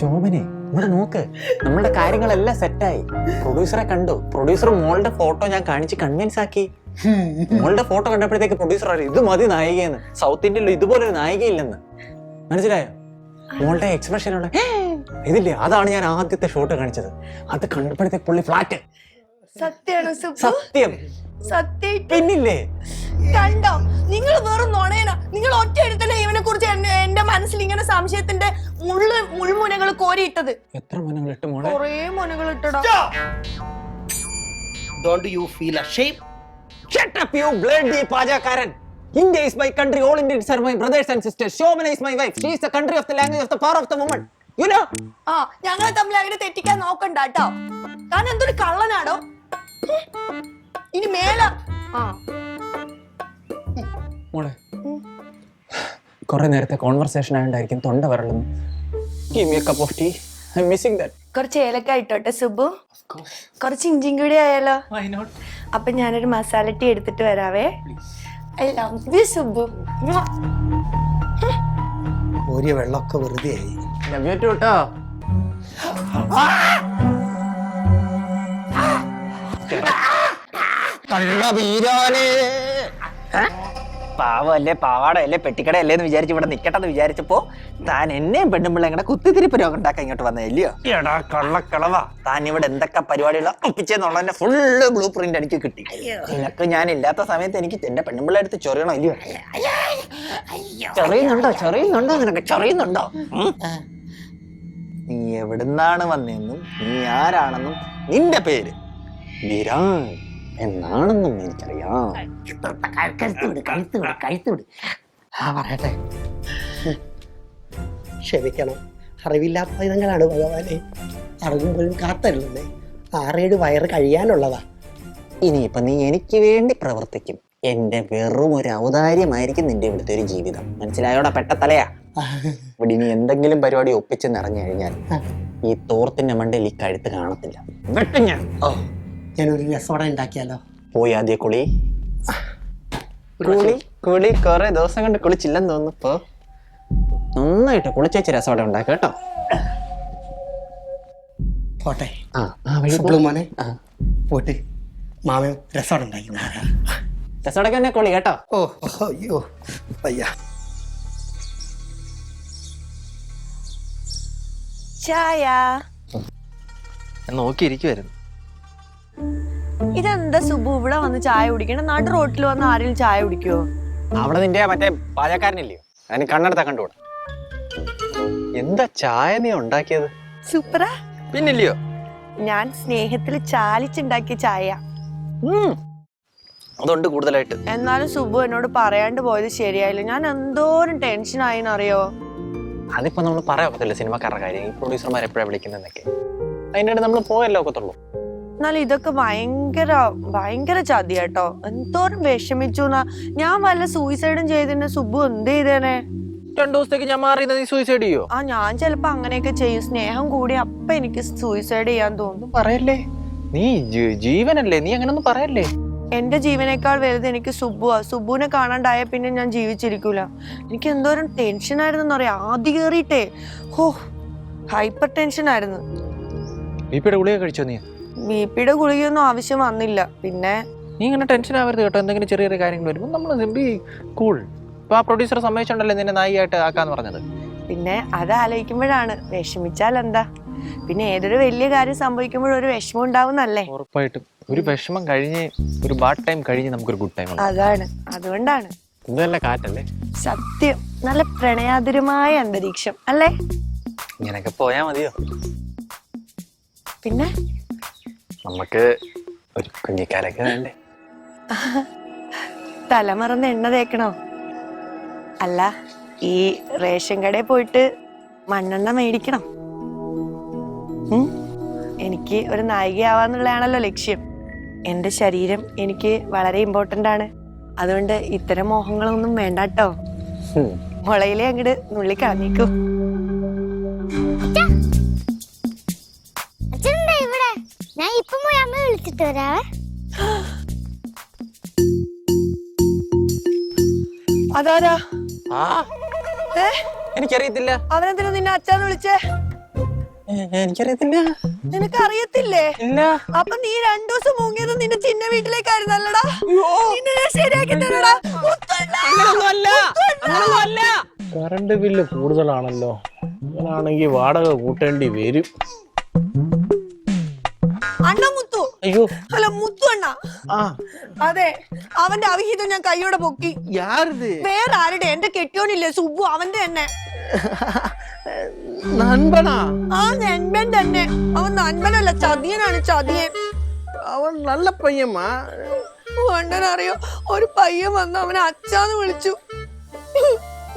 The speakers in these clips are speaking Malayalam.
ശോഭനെ ഇവിടെ നോക്ക്, നമ്മളുടെ കാര്യങ്ങളെല്ലാം സെറ്റായി. പ്രൊഡ്യൂസറെ കണ്ടു. പ്രൊഡ്യൂസർ മോളുടെ ഫോട്ടോ ഞാൻ കാണിച്ച് കൺവിൻസ് ആക്കി. മോളുടെ ഫോട്ടോ കണ്ടപ്പോഴത്തേക്ക് പ്രൊഡ്യൂസർ അറിയാം ഇത് മതി നായികയെന്ന്. സൗത്ത് ഇന്ത്യയിൽ ഇതുപോലെ ഒരു നായികയില്ലെന്ന്. മനസ്സിലായോ? മോളുടെ എക്സ്പ്രഷനുള്ള ഇതില്ലേ, അതാണ് ഞാൻ ആദ്യത്തെ ഷോട്ട് കാണിച്ചത്. അത് കണ്ടപ്പോഴത്തേക്ക് പുള്ളി ഫ്ലാറ്റ്. സത്യം പിന്നില്ലേ? കണ്ടോ, നിങ്ങൾ വെറും നുണയനാ. നിങ്ങൾ ഒറ്റ എഴുത്തല്ലേ ഇവനെ കുറിച്ച് എന്റെ മനസ്സിൽ ഇങ്ങനെ സംശയത്തിന്റെ മുൾമുനകൾ കോരിയിട്ടത്. എത്ര മുനകൾ ഇട്ട് മോളെ? കുറേ മുനകൾ ഇട്ടടാ. Don't you feel ashamed? Shut up, you bloody പാചകക്കാരൻ. India is my country. All Indians are my brothers and sisters. Shobana is my wife. She is the country of the language of the power of the woman. You know? ആ, ഞങ്ങളെ തമ്മിൽ അങ്ങനെ തെറ്റിക്കാൻ നോക്കണ്ട കേട്ടോ. ഞാൻ എന്തൊരു കള്ളനാടോ. ഇനി മേല മോളെ കുറെ നേരത്തെ കോൺവെർസേഷൻ ആയതുകൊണ്ടായിരിക്കും തൊണ്ട വരളുന്നു. Give me a cup of tea. I'm missing that. കുറച്ച് ഏലക്ക ഇട്ടോട്ടെ സുബു? കുറച്ച് ഇഞ്ചിയും കൂടി ആയാലോ? Why not? അപ്പൊ ഞാനൊരു മസാല ടീ എടുത്തിട്ട് വരാവേ. I love you Subu. ഒരു വെള്ളമൊക്കെ വെറുതെ ആയി. Love you too, ട്ടോ. പാവല്ലേ, പാവാടല്ലേ, പെട്ടിക്കടയല്ലേ എന്ന് വിചാരിച്ച് ഇവിടെ നിക്കട്ടെന്ന് വിചാരിച്ചപ്പോ താൻ എന്നെയും പെണ്ണുമ്പിള്ള ഇങ്ങനെ കുത്തിത്തിരിപ്പ് രോഗം ഉണ്ടാക്കാൻ ഇങ്ങോട്ട് വന്നതല്ലയോ? എടാ കള്ളക്കളവാ, താൻ ഇവിടെ എന്തൊക്കെ പരിപാടികൾ ഒപ്പിച്ചെന്നുള്ളതിന്റെ ഫുള്ള് ബ്ലൂ പ്രിന്റ് എനിക്ക് കിട്ടി. നിനക്ക് ഞാൻ ഇല്ലാത്ത സമയത്ത് എനിക്ക് എന്റെ പെണ്ണുമ്പിള്ള എടുത്ത് ചൊറിയണോ ഇല്ലയോ? ചൊറിയുന്നുണ്ടോ നിനക്ക് ചൊറിയുന്നുണ്ടോ? നീ എവിടുന്നാണ് വന്നതെന്നും നീ ആരാണെന്നും നിന്റെ പേര് വിരാൻ എന്നാണെന്നും എനിക്കറിയാം. പറയട്ടെ, ക്ഷമിക്കണം, അറിവില്ലാത്ത പൈതങ്ങളാണ് ഭഗവാനെ. അറിയുമ്പോഴും കാത്തരുന്നേ. 6-7 വയറ് കഴിയാനുള്ളതാ. ഇനിയിപ്പൊ നീ എനിക്ക് വേണ്ടി പ്രവർത്തിക്കും. എന്റെ വെറും ഒരു ഔദാര്യമായിരിക്കും നിന്റെ ഇവിടുത്തെ ഒരു ജീവിതം. മനസ്സിലായോടാ പെട്ടത്തലയാ? ഇവിടെ ഇനി എന്തെങ്കിലും പരിപാടി ഒപ്പിച്ച് നിറഞ്ഞു കഴിഞ്ഞാൽ ഈ തോർത്തിന്റെ മണ്ടയിൽ ഈ കഴുത്ത് കാണത്തില്ല. വെട്ടും ഞാൻ. ഞാനൊരു രസോടെ ഉണ്ടാക്കിയാലോ? പോയി ആദ്യ കുളി കുറെ ദിവസം കൊണ്ട് കുളിച്ചില്ലെന്ന് തോന്നുന്നു. ഇപ്പൊ നന്നായിട്ട് കുളിച്ചേച്ച് രസോടെ ഉണ്ടാക്കി കേട്ടോ. പോട്ടെ സുബ്ലു മോനെ, പോട്ട് മാമൻ രസോടെ ഉണ്ടാക്കി. രസോടൊക്കെ തന്നെ കുളി കേട്ടോ. അയ്യോ അയ്യ. ചായ നോക്കിയിരിക്കുവായിരുന്നു. ഇതെന്താ സുബു ഇവിടെ വന്ന് ചായ കുടിക്കണം? നാട്ടു റോട്ടിൽ വന്ന് ആരെങ്കിലും ചായ കുടിക്കുവോ? അവിടെ നിന്റെ മറ്റേ പാചകക്കാരനില്ലയോ, അതിന് കണ്ണെടുത്താ കണ്ടുകൂടാ. എന്താ ചായ നീ ഉണ്ടാക്കിയത്? സൂപ്പറാ. പിന്നില്ലയോ? ഞാൻ സ്നേഹത്തിൽ ചാലിച്ചുണ്ടാക്കിയ ചായ. അതുകൊണ്ട് കൂടുതലായിട്ട്. എന്നാലും സുബു എന്നോട് പറയാണ്ട് പോയത് ശരിയായില്ല. ഞാൻ എന്തോരം ടെൻഷൻ ആയിന്നറിയോ? അതിപ്പോ നമ്മൾ പറയാൻ പറ്റില്ല സിനിമക്കാരുടെ കാര്യം. ഈ പ്രൊഡ്യൂസർമാർ എപ്പോഴാണ് വിളിക്കുന്നതെന്നൊക്കെ. അതിനിടെ നമ്മൾ പോയല്ലോ ഒക്കത്തുള്ളൂ. എന്നാലും ഇതൊക്കെ ഭയങ്കര ചതി കേട്ടോ. എന്തോരം വിഷമിച്ചു. ഞാൻ വല്ല സൂയിസൈഡും ചെയ്തിന് സുബു എന്ത് ചെയ്തേനെ? 2 ദിവസത്തേക്ക് ഞാൻ മാറിയത് നീ സൂയിസൈഡ് ചെയ്യോ? ഞാൻ ചിലപ്പോ അങ്ങനെയൊക്കെ ചെയ്യും. സ്നേഹം കൂടി അപ്പൊ എനിക്ക് സൂയിസൈഡ് ചെയ്യാൻ തോന്നും. പറയല്ലേ, നീ ജീവനല്ലേ, നീ അങ്ങനൊന്നും പറയല്ലേ. എന്റെ ജീവനേക്കാൾ വലുത് എനിക്ക് സുബുവാ. സുബുവിനെ കാണാണ്ടായ പിന്നെ ഞാൻ ജീവിച്ചിരിക്കൂല. എനിക്ക് എന്തോരം ടെൻഷൻ ആയിരുന്നു അറിയാം. ആദ്യം കേറിയിട്ടേ ഹൈപ്പർ ടെൻഷൻ ആയിരുന്നു. ബിപിയുടെ ഗുളിക കഴിച്ചോ നീ? ബിപിയുടെ ഗുളികയൊന്നും ആവശ്യം വന്നില്ല. പിന്നെ നീ ഇങ്ങനെ ടെൻഷൻ ആവരുത് കേട്ടോ. എന്തെങ്കിലും ചെറിയ ചെറിയ കാര്യങ്ങൾ വരുമ്പോൾ നമ്മൾ ബി കൂൾ. ഇപ്പൊ ആ പ്രൊഡ്യൂസർ സമ്മതിച്ചുണ്ടല്ലേ നിന്നെ നായികയായിട്ട് ആക്കാന്ന് പറഞ്ഞത്. പിന്നെ അത് ആലോചിക്കുമ്പോഴാണ് വിഷമിച്ചാൽ എന്താ. പിന്നെ ഏതൊരു വലിയ കാര്യം സംഭവിക്കുമ്പോഴും ഒരു വിഷമം ഉണ്ടാവുന്നല്ലേ. ഉറപ്പായിട്ടും ഒരു വിഷമം കഴിഞ്ഞ്, ഒരു ബാഡ് ടൈം കഴിഞ്ഞ് നമുക്കൊരു ഗുഡ് ടൈം. അതാണ്, അതുകൊണ്ടാണ്. ഇതല്ല കാറ്റല്ലേ? സത്യം, നല്ല പ്രണയാതുരമായ അന്തരീക്ഷം അല്ലേ? ഇങ്ങനൊക്കെ പോയാ മതിയോ? പിന്നെ നമുക്ക് ഒരു കുഞ്ഞിക്കാരൊക്കെ വേണ്ടേ? തലമറന്ന് എണ്ണ തേക്കണോ? അല്ല, ഈ റേഷൻ കടയിൽ പോയിട്ട് മണ്ണെണ്ണ മേടിക്കണം. എനിക്ക് ഒരു നായികയാവാന്നുള്ളതാണല്ലോ ലക്ഷ്യം. എന്റെ ശരീരം എനിക്ക് വളരെ ഇമ്പോർട്ടന്റ് ആണ്. അതുകൊണ്ട് ഇത്തരം മോഹങ്ങളൊന്നും വേണ്ട കേട്ടോ. മുളയിലെ അങ്ങോട്ട് നുള്ളി കളഞ്ഞേക്കും. ഞാൻ ഇപ്പം പോയി അമ്മ വിളിച്ചിട്ട് വരാവേ. അതാരാ? എനിക്കറിയത്തില്ല. അവനെന്തിനാ നിന്നെ അച്ഛാന്ന് വിളിച്ചേ? എനിക്കറിയത്തില്ല. നിനക്കറിയത്തില്ലേ? ഇല്ല. അപ്പൊ നീ 2 ദിവസം മുങ്ങിയത് നിന്റെ ചിന്ന വീട്ടിലേക്കായിരുന്നല്ലടാ. നിന്നെ ഞാൻ ശരിയാക്കി തരടാ. Current bill കൂടുതലാണല്ലോ. അങ്ങനാണെങ്കിൽ വാടക കൂട്ടേണ്ടി വരും. അണ്ണ മുത്തു. അയ്യോ, അല്ല മുത്തു അണ്ണ. ആ അതെ, അവന്റെ അവിഹിതം ഞാൻ കൈയോടെ പൊക്കി. യാരിത്? വേറെ ആരുടെ? എന്റെ കെട്ടിയോനില്ലേ സുബു, അവന്റെ തന്നെ. നൻപനാ? ആ നൻപൻ തന്നെ. അവൻ നൻപനല്ല, ചതിയനാണ്, ചതിയൻ. അവൻ നല്ല പയ്യമ്മാ. അണ്ണനറിയോ, ഒരു പയ്യൻ വന്ന് അവനെ അച്ഛാന്ന് വിളിച്ചു.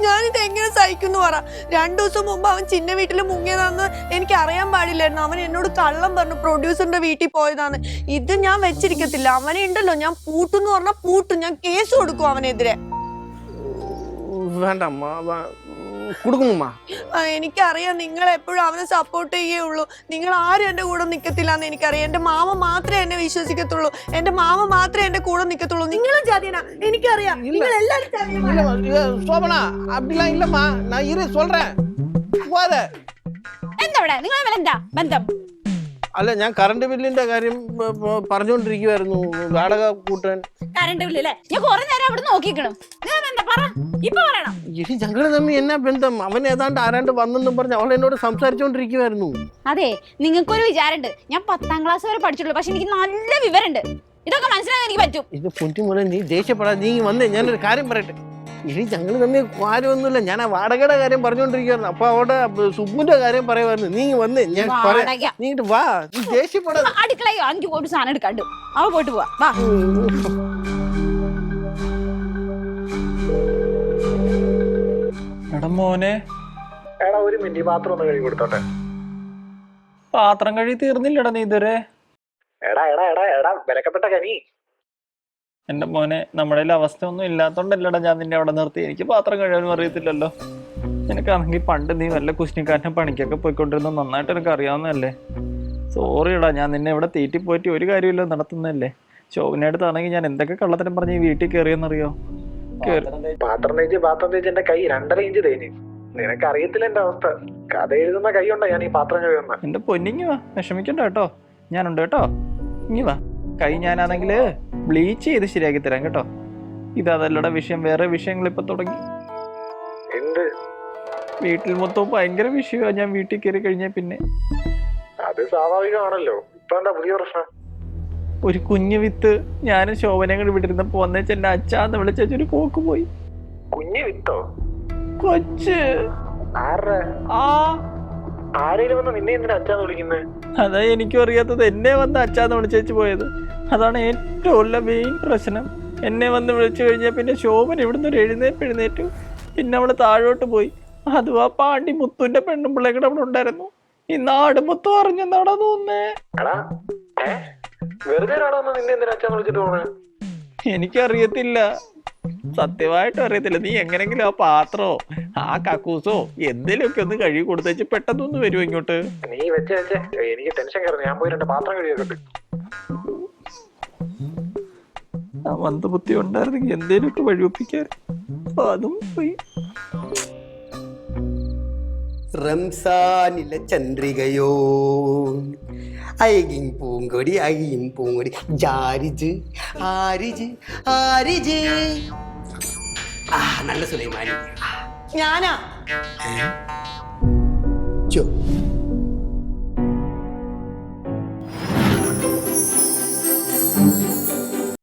ഞാനിത് എങ്ങനെ സഹിക്കുന്നു പറ. 2 ദിവസം മുമ്പ് അവൻ ചിന്ന വീട്ടിൽ മുങ്ങിയതാന്ന് എനിക്ക് അറിയാൻ പാടില്ലായിരുന്നു. അവൻ എന്നോട് കള്ളം പറഞ്ഞു പ്രൊഡ്യൂസറിന്റെ വീട്ടിൽ പോയതാന്ന്. ഇത് ഞാൻ വെച്ചിരിക്കത്തില്ല. അവനെ ഉണ്ടല്ലോ, ഞാൻ പൂട്ടെന്ന് പറഞ്ഞാൽ പൂട്ടും. ഞാൻ കേസ് കൊടുക്കും അവനെതിരെ. വേണ്ടമ്മ, കൊടുക്കുമ്മ. എനിക്കറിയാം നിങ്ങൾ എപ്പോഴും അവനെ സപ്പോർട്ട് ചെയ്യുള്ളൂ. നിങ്ങൾ ആരും എന്റെ കൂടെ നിക്കത്തില്ല എന്ന് എനിക്കറിയാം. എന്റെ മാമ മാത്രമേ എന്നെ വിശ്വസിക്കത്തുള്ളൂ. എന്റെ മാമ മാത്രമേ എന്റെ കൂടെ നിക്കത്തുള്ളൂ. നിങ്ങളും ചതിയനാ, എനിക്കറിയാം. നിങ്ങൾ എല്ലാരും சோபனா, அப்படிலாம் இல்லம்மா. நான் இரு சொல்றேன். പോരെ. എന്താ ഇവിടെ നിങ്ങൾ തമ്മിൽ എന്താ ബന്ധം? അല്ല, ഞാൻ കറണ്ട് ബില്ലിന്റെ കാര്യം പറഞ്ഞുകൊണ്ടിരിക്കുവായിരുന്നു. വാടക കൂട്ടാൻ. കറണ്ട് ബില്ലല്ലേ? ഞാൻ കുറെ നേരം അവിടെ നോക്കിക്കണം. നിങ്ങൾ എന്താ പറ, ഇപ്പൊ പറയണം. ഇനി ഞങ്ങള് തമ്മിൽ എന്നാ ബന്ധം? അവൻ ഏതാണ്ട് ആരാണ്ട് വന്നെന്നും പറഞ്ഞ് അവൾ എന്നോട് സംസാരിച്ചോണ്ടിരിക്കുവായിരുന്നു. അതെ, നിങ്ങൾക്കൊരു വിചാരമുണ്ട് ഞാൻ 10ാം ക്ലാസ് വരെ പഠിച്ചുള്ളൂ, പക്ഷെ എനിക്ക് നല്ല വിവരമുണ്ട്. ഇതൊക്കെ മനസ്സിലാക്കാൻ എനിക്ക് പറ്റും. ഇത് പൊന്നിമോനെ, നീ ദേഷ്യപ്പെടാതെ നീ വന്നേ. ഞാനൊരു കാര്യം പറയട്ടെ. ഇനി ഞങ്ങള് തമ്മിൽ കാര്യമൊന്നുമില്ല. ഞാൻ ആ വാടകയുടെ കാര്യം പറഞ്ഞുകൊണ്ടിരിക്കുവായിരുന്നു. അപ്പൊ അവിടെ സുബുന്റെ കാര്യം പറയുമായിരുന്നു. നീ വന്നേ, ഞാൻ പറയാം. നീ ഇങ്ങോട്ട് വാ, നീ ദേഷ്യപ്പെടാതെ. അടുക്കളയോ എനിക്ക് പോയിട്ട് സാധനം എടുക്കാണ്ട് അവ പോയിട്ട് പോവാ. വാ. എടാ മോനെ, എടാ ഒരു മിനിറ്റ്, പാത്രം ഒന്ന് കഴുകി കൊടുത്തോട്ടെ. പാത്രം കഴുകി തീർന്നില്ലടാ നീ ഇതുവരെ. എടാ എടാ എടാ എടാ വിലക്കപ്പെട്ട കനി. എന്റെ മോനെ, നമ്മുടെ അവസ്ഥ ഒന്നും ഇല്ലാത്തോണ്ടല്ലടാ ഞാൻ നിന്നെ അവിടെ നിർത്തി. എനിക്ക് പാത്രം കഴുകാനും അറിയത്തില്ലല്ലോ. നിനക്കാണെങ്കിൽ പണ്ട് നീ വല്ല കുശ്നിക്കാരനെ പണിക്കൊക്കെ പോയിക്കൊണ്ടിരുന്ന നന്നായിട്ട് എനിക്ക് അറിയാവുന്നതല്ലേ. സോറിയടാ, ഞാൻ നിന്നെ ഇവിടെ തീറ്റി പോയിട്ട് ഒരു കാര്യമില്ല നടത്തുന്നതല്ലേ. ശോഭനടുത്താണെങ്കിൽ ഞാൻ എന്തൊക്കെ കള്ളത്തരം പറഞ്ഞ് ഈ വീട്ടിൽ കയറിയെന്നറിയോ? പാത്രം തേച്ച് എന്റെ കൈ 2.5 ഇഞ്ച് തേഞ്ഞ്. നിനക്ക് അറിയത്തില്ല എന്റെ അവസ്ഥ. കഥ എഴുതുന്ന കൈ ഉണ്ടോ ഞാൻ ഈ പാത്രം കഴുകുന്ന. എന്റെ പൊന്നിങ്ങി വാ, വിഷമിക്കണ്ട കേട്ടോ, ഞാനുണ്ട് കേട്ടോ. ഇങ്ങി വാ, കൈ ഞാനാണെങ്കിൽ ബ്ലീച്ച് ചെയ്ത് ശരിയാക്കി തരാം കേട്ടോ. ഇതല്ലട വിഷയം, വേറെ വിഷയങ്ങൾ ഇപ്പൊ തുടങ്ങി. എന്ത്? വീട്ടിൽ മൊത്തവും ഭയങ്കര വിഷയമാണ് ഞാൻ വീട്ടിൽ കയറി കഴിഞ്ഞാൽ പിന്നെ. അത് സ്വാഭാവികമാണല്ലോ. ഇപ്പൊ എന്താ പുതിയ പ്രശ്നം? ഒരു കുഞ്ഞു വിത്ത് ഞാനും ശോഭനങ്ങൾ വിട്ടിരുന്നപ്പോ വന്നേച്ച് എന്നെ അച്ഛാന്ന് വിളിച്ചൊരു പോക്ക് പോയി. കുഞ്ഞു വിത്തോ? കൊച്ച്. ആരുടെ? ആ ആരെങ്കിലും വന്ന് നിന്നെ എന്തിനാ അച്ഛാന്ന് വിളിക്കുന്നത്? അതാ എനിക്കും അറിയാത്തത്. എന്നെ വന്ന് അച്ഛാന്ന് വിളിച്ചേച്ച് പോയത്. അതാണ് ഏറ്റവും ഉള്ള മെയിൻ പ്രശ്നം. എന്നെ വന്ന് വിളിച്ചു കഴിഞ്ഞാൽ പിന്നെ ശോഭന ഇവിടുന്ന് ഒരു എഴുന്നേറ്റു. പിന്നെ അവള് താഴോട്ട് പോയി. അതും ആ പാണ്ടി മുത്തുവിന്റെ പെണ്ണും പിള്ളേരുടെ അവിടെ ഉണ്ടായിരുന്നു. ഈ നാട് മൊത്തം അറിഞ്ഞെന്നാടാ തോന്നുന്നേ. വെറുതെ നിന്നെ എന്തിനാ അച്ഛാന്ന് വിളിച്ചിട്ട് പോണേ? എനിക്കറിയത്തില്ല, സത്യമായിട്ടും അറിയത്തില്ല. നീ എങ്ങനെങ്കിലും ആ പാത്രമോ ആ കക്കൂസോ എന്തെങ്കിലുമൊക്കെ ഒന്ന് കഴുകി കൊടുത്തേച്ച് പെട്ടെന്നൊന്ന് വരുമോ ഇങ്ങോട്ട്? നീ വെച്ചേ എനിക്ക് ടെൻഷൻ കയറുന്നു. ഞാൻ പോയി 2 പാത്രം കഴുകിയൊക്കെ. ആ മന്ദബുദ്ധി ഉണ്ടായിരുന്നെങ്കിൽ എന്തേലുമൊക്കെ വഴിയൊപ്പിക്കാൻ. അതും പോയി. റംസാനിലെ ചന്ദ്രികയോ അയകിൻ പൂങ്കൊടി അയിൻ പൂങ്കൊടി ജാരിജ് ആരിജ് ആരിജ്. ആ നല്ല സുലൈമാനി. ഞാനാ. ചോ